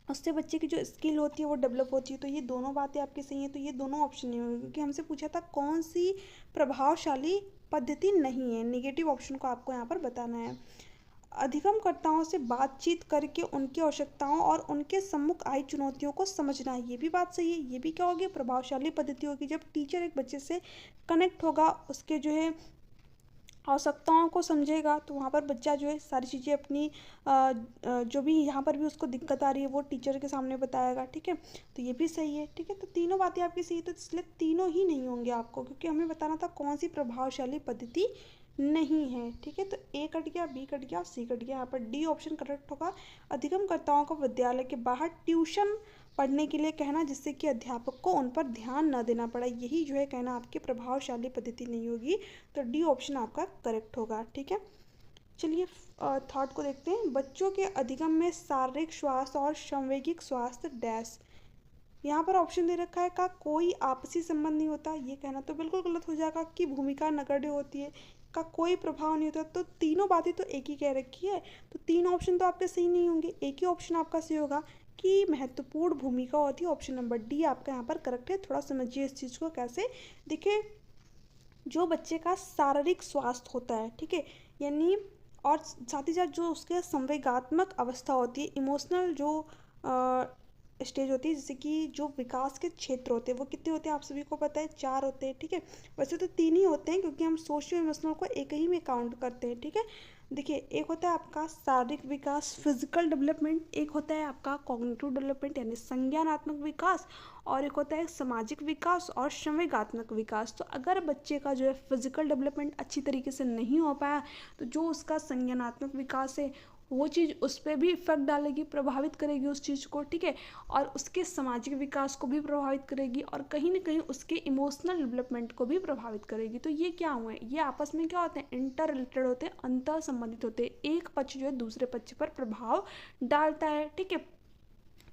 उससे बच्चे की जो स्किल होती है वो डेवलप होती है। तो ये दोनों बातें आपकी सही हैं, तो ये दोनों ऑप्शन नहीं होंगे, क्योंकि हमसे पूछा था कौन सी प्रभावशाली पद्धति नहीं है, नेगेटिव ऑप्शन को आपको यहाँ पर बताना है। अधिगमकर्ताओं से बातचीत करके उनकी आवश्यकताओं और उनके सम्मुख आई चुनौतियों को समझना, ये भी बात सही है। ये भी क्या होगी, प्रभावशाली पद्धति होगी। जब टीचर एक बच्चे से कनेक्ट होगा, उसके जो है आवश्यकताओं को समझेगा, तो वहाँ पर बच्चा जो है सारी चीज़ें अपनी जो भी यहाँ पर भी उसको दिक्कत आ रही है वो टीचर के सामने बताएगा, ठीक है। तो ये भी सही है, ठीक है। तो तीनों बातें आपकी सही है, तो इसलिए तीनों ही नहीं होंगे आपको, क्योंकि हमें बताना था कौन सी प्रभावशाली पद्धति नहीं है, ठीक है। तो ए कट गया, बी कट गया, सी कट गया, यहाँ पर डी ऑप्शन करेक्ट होगा। अधिगमकर्ताओं को विद्यालय के बाहर ट्यूशन पढ़ने के लिए कहना, जिससे कि अध्यापक को उन पर ध्यान न देना पड़ा, यही जो है कहना आपकी प्रभावशाली पद्धति नहीं होगी। तो डी ऑप्शन आपका करेक्ट होगा, ठीक है। चलिए थर्ड को देखते हैं। बच्चों के अधिगम में शारीरिक स्वास्थ्य और संवैगिक स्वास्थ्य डैश, यहाँ पर ऑप्शन दे रखा है का कोई आपसी संबंध नहीं होता, ये कहना तो बिल्कुल गलत हो जाएगा। कि भूमिका नगण्य होती है, का कोई प्रभाव नहीं होता। तो तीनों बातें तो एक ही कह रखी है, तो तीन ऑप्शन तो आपके सही नहीं होंगे, एक ही ऑप्शन आपका सही होगा कि महत्वपूर्ण भूमिका होती है। ऑप्शन नंबर डी आपका यहाँ पर करेक्ट है। थोड़ा समझिए इस चीज़ को कैसे। देखिए, जो बच्चे का शारीरिक स्वास्थ्य होता है, ठीक है, यानी और साथ ही साथ जो उसके संवेगात्मक अवस्था होती है, इमोशनल जो स्टेज होती है, जैसे कि जो विकास के क्षेत्र होते हैं वो कितने होते हैं आप सभी को पता है, 4 होते हैं, ठीक है। वैसे तो 3 ही होते हैं, क्योंकि हम सोशियो इमोशनल को एक ही में काउंट करते हैं, ठीक है। देखिए, एक होता है आपका शारीरिक विकास, फिजिकल डेवलपमेंट, एक होता है आपका कॉग्निटिव डेवलपमेंट यानी संज्ञानात्मक विकास, और एक होता है सामाजिक विकास और संवेगात्मक विकास। तो अगर बच्चे का जो है फिजिकल डेवलपमेंट अच्छी तरीके से नहीं हो पाया, तो जो उसका संज्ञानात्मक विकास है वो चीज़ उस पर भी इफेक्ट डालेगी, प्रभावित करेगी उस चीज़ को, ठीक है। और उसके सामाजिक विकास को भी प्रभावित करेगी, और कहीं ना कहीं उसके इमोशनल डेवलपमेंट को भी प्रभावित करेगी। तो ये क्या हुए, ये आपस में क्या होते हैं, इंटर रिलेटेड होते हैं, अंतर संबंधित होते हैं। एक पक्ष जो है दूसरे पक्ष पर प्रभाव डालता है, ठीक है।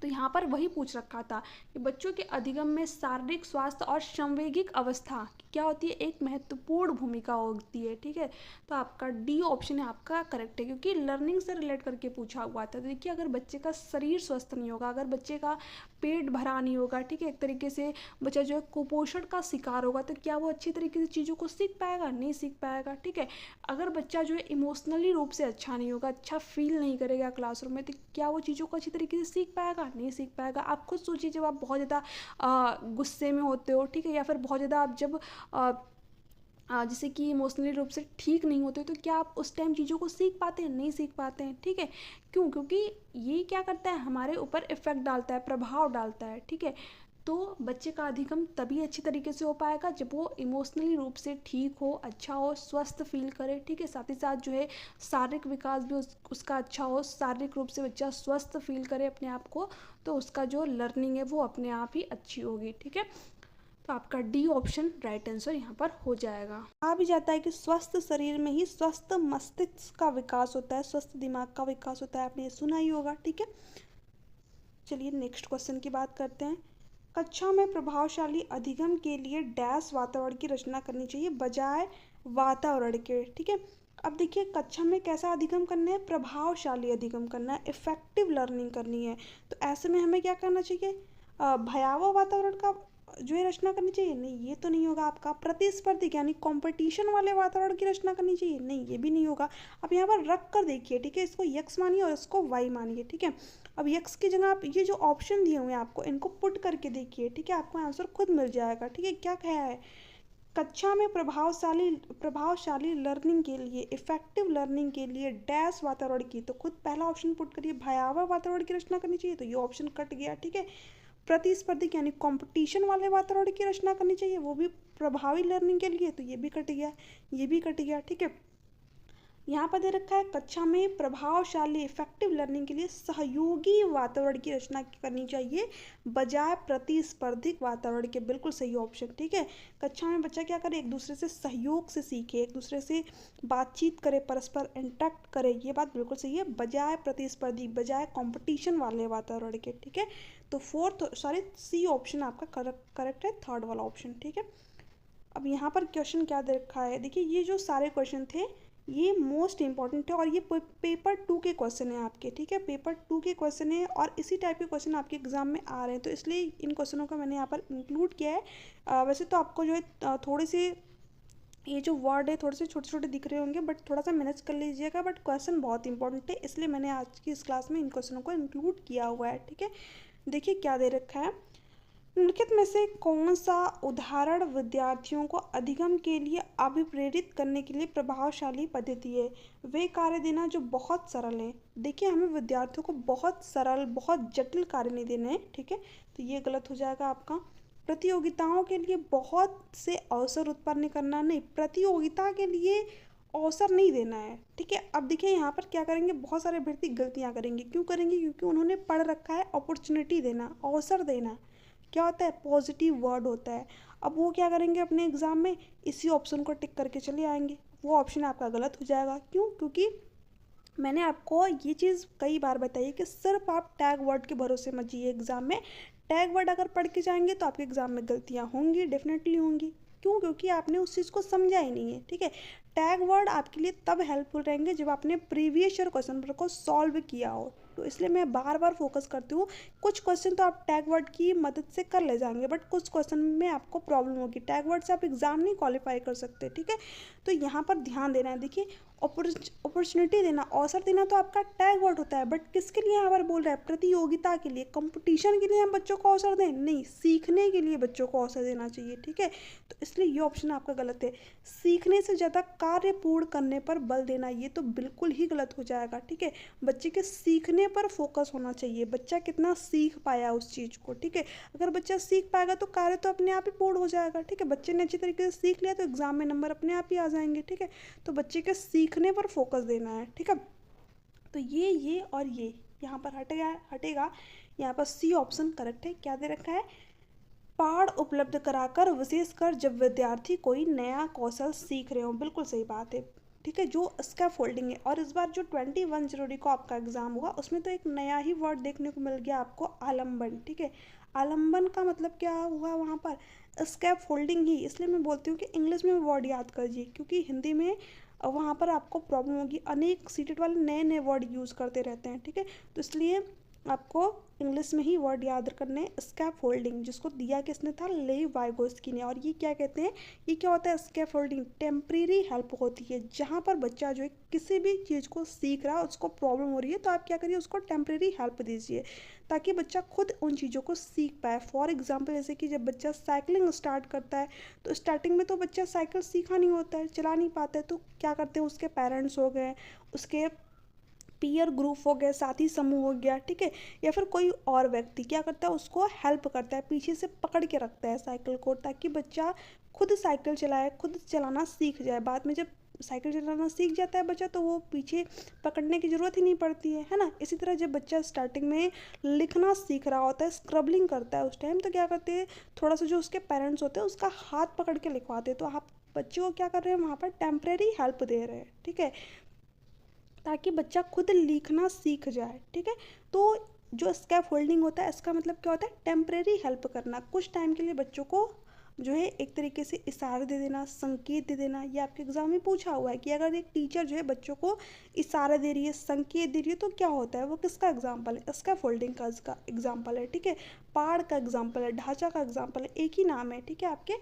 तो यहाँ पर वही पूछ रखा था कि बच्चों के अधिगम में शारीरिक स्वास्थ्य और संवैगिक अवस्था क्या होती है, एक महत्वपूर्ण भूमिका होती है। ठीक है, तो आपका डी ऑप्शन है आपका करेक्ट है, क्योंकि लर्निंग से रिलेट करके पूछा हुआ था। तो देखिए, अगर बच्चे का शरीर स्वस्थ नहीं होगा, अगर बच्चे का पेट भरा नहीं होगा, ठीक है, एक तरीके से बच्चा जो है कुपोषण का शिकार होगा, तो क्या वो अच्छी तरीके से चीज़ों को सीख पाएगा? नहीं सीख पाएगा। ठीक है, अगर बच्चा जो है इमोशनली रूप से अच्छा नहीं होगा, अच्छा फील नहीं करेगा क्लासरूम में, तो क्या वो चीज़ों को अच्छी तरीके से सीख पाएगा? नहीं सीख पाएगा। आप खुद सोचिए, जब आप बहुत ज़्यादा गुस्से में होते हो, ठीक है, या फिर बहुत ज़्यादा आप जब जैसे कि इमोशनली रूप से ठीक नहीं होते, तो क्या आप उस टाइम चीज़ों को सीख पाते हैं? नहीं सीख पाते हैं। ठीक है, क्यों? क्योंकि ये क्या करता है, हमारे ऊपर इफेक्ट डालता है, प्रभाव डालता है। ठीक है, तो बच्चे का अधिगम तभी अच्छी तरीके से हो पाएगा जब वो इमोशनली रूप से ठीक हो, अच्छा हो, स्वस्थ फील करे। ठीक है, साथ ही साथ जो है शारीरिक विकास भी उसका अच्छा हो, शारीरिक रूप से बच्चा स्वस्थ फील करे अपने आप को, तो उसका जो लर्निंग है वो अपने आप ही अच्छी होगी। ठीक है, तो आपका डी ऑप्शन राइट आंसर यहाँ पर हो जाएगा। कहा भी जाता है कि स्वस्थ शरीर में ही स्वस्थ मस्तिष्क का विकास होता है, स्वस्थ दिमाग का विकास होता है। आपने ये सुना ही होगा। ठीक है, चलिए नेक्स्ट क्वेश्चन की बात करते हैं। कक्षा में प्रभावशाली अधिगम के लिए डैश वातावरण की रचना करनी चाहिए बजाय वातावरण के। ठीक है, अब देखिए, कक्षा में कैसा अधिगम करना है? प्रभावशाली अधिगम करना है, इफेक्टिव लर्निंग करनी है। तो ऐसे में हमें क्या करना चाहिए? भयावह वातावरण का जो है रचना करनी चाहिए? नहीं, ये तो नहीं होगा आपका। प्रतिस्पर्धी यानी कंपटीशन वाले वातावरण की रचना करनी चाहिए? नहीं, ये भी नहीं होगा। अब यहाँ पर रख कर देखिए, ठीक है, इसको यक्स मानिए और इसको वाई मानिए। ठीक है, अब यक्स की जगह आप ये जो ऑप्शन दिए हुए हैं आपको, इनको पुट करके देखिए। ठीक है, आपको आंसर खुद मिल जाएगा। ठीक है, क्या कहा है? कक्षा में प्रभावशाली लर्निंग के लिए, इफेक्टिव लर्निंग के लिए डैश वातावरण की, तो खुद पहला ऑप्शन पुट करिए, भयावह वातावरण की रचना करनी चाहिए, तो ये ऑप्शन कट गया। ठीक है, प्रतिस्पर्धी यानी कंपटीशन वाले वातावरण की रचना करनी चाहिए, वो भी प्रभावी लर्निंग के लिए, तो ये भी कट गया, ये भी कट गया। ठीक है, यहाँ पर दे रखा है कक्षा में प्रभावशाली इफेक्टिव लर्निंग के लिए सहयोगी वातावरण की रचना करनी चाहिए बजाय प्रतिस्पर्धी वातावरण के। बिल्कुल सही ऑप्शन। ठीक है, कक्षा में बच्चा क्या करे? एक दूसरे से सहयोग से सीखे, एक दूसरे से बातचीत करे, परस्पर इंटरेक्ट करे, ये बात बिल्कुल सही है, बजाय प्रतिस्पर्धी, बजाय कंपटीशन वाले वातावरण के। ठीक है, तो सी ऑप्शन आपका करेक्ट है, थर्ड वाला ऑप्शन। ठीक है, अब यहाँ पर क्वेश्चन क्या दे रखा है? देखिए, ये जो सारे क्वेश्चन थे ये मोस्ट इंपॉर्टेंट है, और ये पेपर 2 के क्वेश्चन हैं आपके। ठीक है, पेपर 2 के क्वेश्चन है, और इसी टाइप के क्वेश्चन आपके एग्जाम में आ रहे हैं, तो इसलिए इन क्वेश्चनों का मैंने यहाँ पर इंक्लूड किया है। वैसे तो आपको जो है थोड़े से ये जो वर्ड है थोड़े से छोटे छोटे दिख रहे होंगे, बट थोड़ा सा मैनेज कर लीजिएगा, बट क्वेश्चन बहुत इंपॉर्टेंट है, इसलिए मैंने आज की इस क्लास में इन क्वेश्चनों को इंक्लूड किया हुआ है। ठीक है, देखिए क्या दे रखा है। निम्नलिखित में से कौन सा उदाहरण विद्यार्थियों को अधिगम के लिए अभिप्रेरित करने के लिए प्रभावशाली पद्धति है? वे कार्य देना जो बहुत सरल है। देखिए, हमें विद्यार्थियों को बहुत सरल, बहुत जटिल कार्य नहीं देने हैं। ठीक है, तो ये गलत हो जाएगा आपका। प्रतियोगिताओं के लिए बहुत से अवसर उत्पन्न करना, नहीं, प्रतियोगिता के लिए अवसर नहीं देना है। ठीक है, अब देखिए यहाँ पर क्या करेंगे, बहुत सारे अभ्यर्थी गलतियाँ करेंगे। क्यों करेंगे? क्योंकि उन्होंने पढ़ रखा है अपॉर्चुनिटी देना, अवसर देना क्या होता है? पॉजिटिव वर्ड होता है। अब वो क्या करेंगे अपने एग्जाम में? इसी ऑप्शन को टिक करके चले आएंगे, वो ऑप्शन आपका गलत हो जाएगा। क्यों? क्योंकि मैंने आपको ये चीज़ कई बार बताई कि सिर्फ आप टैग वर्ड के भरोसे मत जाइए एग्ज़ाम में। टैग वर्ड अगर पढ़ के जाएंगे तो आपके एग्ज़ाम में गलतियाँ होंगी, डेफिनेटली होंगी। क्यों? क्योंकि आपने उस चीज़ को समझा ही नहीं है। ठीक है, टैग वर्ड आपके लिए तब हेल्पफुल रहेंगे जब आपने प्रीवियस ईयर क्वेश्चन पेपर को सॉल्व किया हो। तो इसलिए मैं बार बार फोकस करती हूँ। कुछ क्वेश्चन तो आप टैग वर्ड की मदद से कर ले जाएंगे, बट कुछ क्वेश्चन में आपको प्रॉब्लम होगी, टैग वर्ड से आप एग्ज़ाम नहीं क्वालिफाई कर सकते। ठीक है, तो यहाँ पर ध्यान देना है। देखिए, अपॉर्चुनिटी देना, अवसर देना तो आपका टैग वर्ड होता है, बट किसके लिए यहाँ पर बोल रहा है? प्रतियोगिता के लिए, कंपटीशन के लिए हम बच्चों को अवसर दें? नहीं, सीखने के लिए बच्चों को अवसर देना चाहिए। ठीक है, तो इसलिए ये ऑप्शन आपका गलत है। सीखने से ज़्यादा कार्य पूर्ण करने पर बल देना, ये तो बिल्कुल ही गलत हो जाएगा। ठीक है, बच्चे के सीखने पर फोकस होना चाहिए, बच्चा कितना सीख पाया उस चीज़ को। ठीक है, अगर बच्चा सीख पाएगा तो कार्य तो अपने आप ही पूर्ण हो जाएगा। ठीक है, बच्चे ने अच्छी तरीके से सीख लिया तो एग्जाम में नंबर अपने आप ही आ जाएंगे। ठीक है, तो बच्चे के सीखने पर फोकस देना है। ठीक है, तो ये और ये यहाँ पर हटेगा। यहाँ पर सी ऑप्शन करेक्ट है। क्या दे रखा है? पाठ उपलब्ध कराकर, विशेषकर जब विद्यार्थी कोई नया कौशल सीख रहे हो। बिल्कुल सही बात है, ठीक है, जो स्कैफोल्डिंग है। और इस बार जो 21 जनवरी को आपका एग्ज़ाम होगा उसमें तो एक नया ही वर्ड देखने को मिल गया आपको, आलम्बन। ठीक है, आलम्बन का मतलब क्या हुआ वहाँ पर, स्कैफोल्डिंग ही। इसलिए मैं बोलती हूँ कि इंग्लिश में वर्ड याद करिए, क्योंकि हिंदी में वहाँ पर आपको प्रॉब्लम होगी। अनेक सीटेड वाले नए नए वर्ड यूज़ करते रहते हैं। ठीक है, तो इसलिए आपको इंग्लिश में ही वर्ड याद करने। स्कैफोल्डिंग जिसको दिया किसने था, लेव वाइगोस्की ने। और ये क्या कहते हैं, ये क्या होता है, स्कैफोल्डिंग टेम्परेरी हेल्प होती है। जहाँ पर बच्चा जो है किसी भी चीज़ को सीख रहा है, उसको प्रॉब्लम हो रही है, तो आप क्या करिए, उसको टेम्परेरी हेल्प दीजिए ताकि बच्चा खुद उन चीज़ों को सीख पाए। फॉर एग्जाम्पल जैसे कि जब बच्चा साइकिलिंग स्टार्ट करता है, तो स्टार्टिंग में तो बच्चा साइकिल सीखा नहीं होता है, चला नहीं पाता है, तो क्या करते हैं, उसके पेरेंट्स हो गए, उसके पीयर ग्रुप हो गए, साथी समूह हो गया, ठीक है, या फिर कोई और व्यक्ति क्या करता है, उसको हेल्प करता है, पीछे से पकड़ के रखता है साइकिल को, ताकि बच्चा खुद साइकिल चलाए, खुद चलाना सीख जाए। बाद में जब साइकिल चलाना सीख जाता है बच्चा, तो वो पीछे पकड़ने की ज़रूरत ही नहीं पड़ती है ना। इसी तरह जब बच्चा स्टार्टिंग में लिखना सीख रहा होता है, स्क्रबलिंग करता है, उस टाइम तो क्या करते हैं, थोड़ा सा जो उसके पेरेंट्स होते हैं उसका हाथ पकड़ के लिखवाते हैं। तो आप बच्चे को क्या कर रहे हैं, वहाँ पर टेम्परेरी हेल्प दे रहे हैं। ठीक है, ताकि बच्चा खुद लिखना सीख जाए। ठीक है, तो जो स्कैफोल्डिंग होता है, इसका मतलब क्या होता है, टेम्परेरी हेल्प करना। कुछ टाइम के लिए बच्चों को जो है एक तरीके से इशारे दे देना, संकेत दे देना। ये आपके एग्जाम में पूछा हुआ है कि अगर एक टीचर जो है बच्चों को इशारा दे रही है, संकेत दे रही है, तो क्या होता है, वो किसका एग्जाम्पल है, स्कैफोल्डिंग का इसका एग्जाम्पल है। ठीक है, पहाड़ का एग्जाम्पल है, ढांचा का एग्जाम्पल है, एक ही नाम है। ठीक है, आपके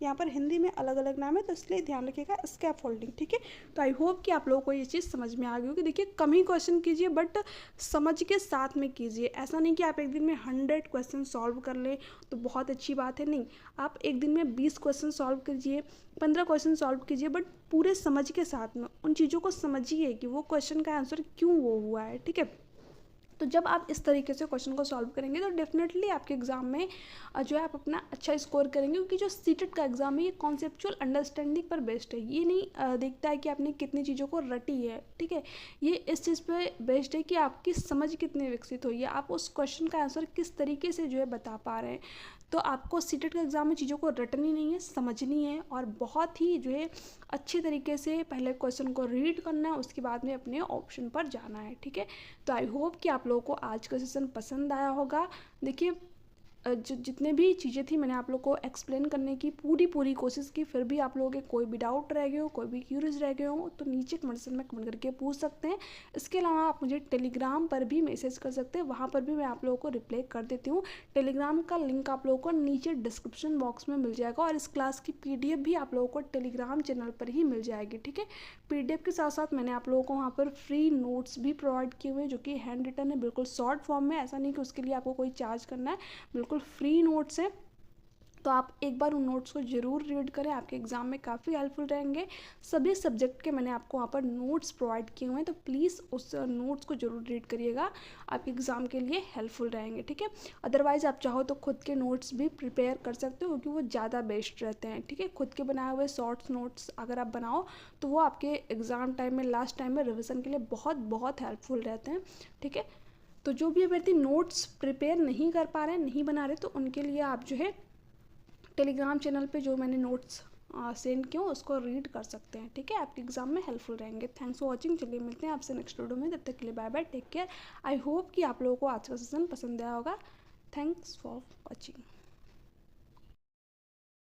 यहाँ पर हिंदी में अलग अलग नाम है, तो इसलिए ध्यान रखिएगा, स्कैफोल्डिंग। ठीक है, तो आई होप कि आप लोगों को ये चीज़ समझ में आ गई होगी। देखिए, कम ही क्वेश्चन कीजिए, बट समझ के साथ में कीजिए। ऐसा नहीं कि आप एक दिन में 100 क्वेश्चन सॉल्व कर लें तो बहुत अच्छी बात है, नहीं। आप एक दिन में 20 क्वेश्चन सॉल्व कीजिए, 15 क्वेश्चन सॉल्व कीजिए, बट पूरे समझ के साथ में उन चीज़ों को समझिए कि वो क्वेश्चन का आंसर क्यों वो हुआ है। ठीक है, तो जब आप इस तरीके से क्वेश्चन को सॉल्व करेंगे तो डेफिनेटली आपके एग्जाम में जो है आप अपना अच्छा स्कोर करेंगे, क्योंकि जो सीटेट का एग्जाम है ये कॉन्सेप्चुअल अंडरस्टैंडिंग पर बेस्ड है। ये नहीं देखता है कि आपने कितनी चीज़ों को रटी है। ठीक है, ये इस चीज़ पे बेस्ड है कि आपकी समझ कितनी विकसित हुई है, आप उस क्वेश्चन का आंसर किस तरीके से जो है बता पा रहे हैं। तो आपको सीटेट का एग्ज़ाम में चीज़ों को रटनी नहीं है, समझनी है, और बहुत ही जो है अच्छे तरीके से पहले क्वेश्चन को रीड करना है, उसके बाद में अपने ऑप्शन पर जाना है। ठीक है, तो आई होप कि आप लोगों को आज का सेशन पसंद आया होगा। देखिए, जितने भी चीज़ें थी मैंने आप लोग को एक्सप्लेन करने की पूरी कोशिश की, फिर भी आप लोगों के कोई भी डाउट रह गए हो, कोई भी क्यूरीज रह गए हो, तो नीचे कमेंट सेक्शन में कमेंट करके पूछ सकते हैं। इसके अलावा आप मुझे टेलीग्राम पर भी मैसेज कर सकते हैं, वहाँ पर भी मैं आप लोगों को रिप्लाई कर देती हूँ। टेलीग्राम का लिंक आप लोगों को नीचे डिस्क्रिप्शन बॉक्स में मिल जाएगा, और इस क्लास की PDF भी आप लोगों को टेलीग्राम चैनल पर ही मिल जाएगी। ठीक है, PDF के साथ साथ मैंने आप लोगों को वहाँ पर फ्री नोट्स भी प्रोवाइड किए हुए हैं, जो कि हैंड रिटन है, बिल्कुल शॉर्ट फॉर्म में। ऐसा नहीं कि उसके लिए आपको कोई चार्ज करना है, बिल्कुल फ्री नोट्स हैं। तो आप एक बार उन नोट्स को ज़रूर रीड करें, आपके एग्ज़ाम में काफ़ी हेल्पफुल रहेंगे। सभी सब्जेक्ट के मैंने आपको वहाँ पर नोट्स प्रोवाइड किए हुए हैं, तो प्लीज़ उस नोट्स को ज़रूर रीड करिएगा, आपके एग्ज़ाम के लिए हेल्पफुल रहेंगे। ठीक है, अदरवाइज़ आप चाहो तो खुद के नोट्स भी प्रिपेयर कर सकते हो, क्योंकि वो ज़्यादा बेस्ट रहते हैं। ठीक है, खुद के बनाए हुए शॉर्ट्स नोट्स अगर आप बनाओ तो वो आपके एग्ज़ाम टाइम में, लास्ट टाइम में रिविज़न के लिए बहुत बहुत हेल्पफुल रहते हैं। ठीक है, तो जो भी अभ्यर्थी नोट्स प्रिपेयर नहीं कर पा रहे हैं, नहीं बना रहे, तो उनके लिए आप जो है टेलीग्राम चैनल पे जो मैंने नोट्स सेंड किए उसको रीड कर सकते हैं। ठीक है, आपके एग्जाम में हेल्पफुल रहेंगे। Thanks for watching. चलिए मिलते हैं आपसे नेक्स्ट वीडियो में, तब तक के लिए bye bye, take care. I hope कि आप लोगों को आज का सेशन पसंद आया होगा। Thanks for watching.